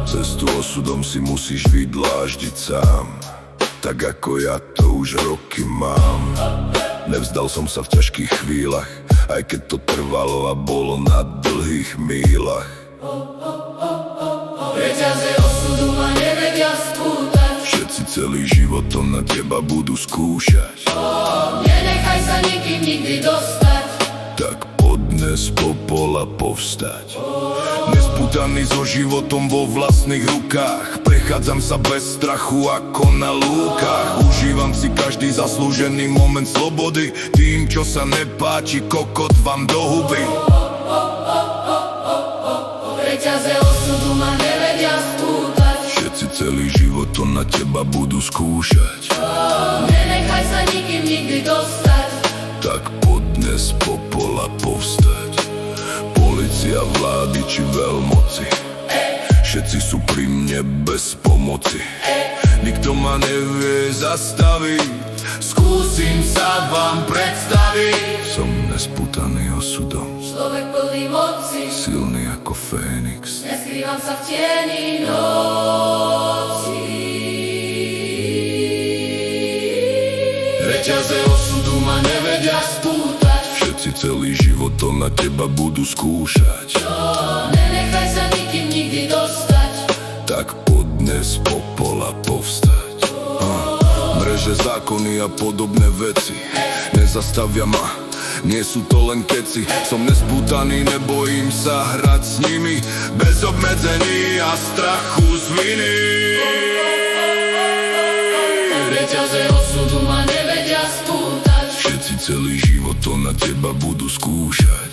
Cestu osudom si musíš vydláždiť sám, tak ako ja to už roky mám. Nevzdal som sa v ťažkých chvíľach, aj keď to trvalo a bolo na dlhých míľach. Reťaze osudu ma nevedia spútať. Všetci celý život to na teba budú skúšať. Nenechaj sa nikým nikdy dostať. Tak poďme z popola povstať. Nespútaný so životom vo vlastných rukách, prechádzam sa bez strachu ako na lúkach. Užívam si každý zaslúžený moment slobody, tým, čo sa nepáči, kokot vám do huby. Reťaze osudu ma nevedia spútať. Všetci celý život to na teba budú skúšať. Nenechaj sa nikým nikdy dostať. Tak poďme z popola povstať. Polícia, vlády či veľmoci, všetci sú pri mne bez pomoci. Nikto ma nevie zastaviť, skúsim sa vám predstaviť. Som nespútaný osudom, Človek plný moci, silný ako Fénix. neskrývam sa v tieni noci. Reťaze osudu ma nevedia spútať. Všetci celý život to na teba budú skúšať. Nenechaj sa nikým nikdy dostať. Tak poďme z popola povstať. Mreže, zákony a podobné veci nezastavia ma, nie sú to len keci. Som nespútaný, nebojím sa hrať s nimi, bez obmedzení a strachu z viny. Reťaze osudu ma nevedia spútať. Všetci celý život to na teba budú skúšať.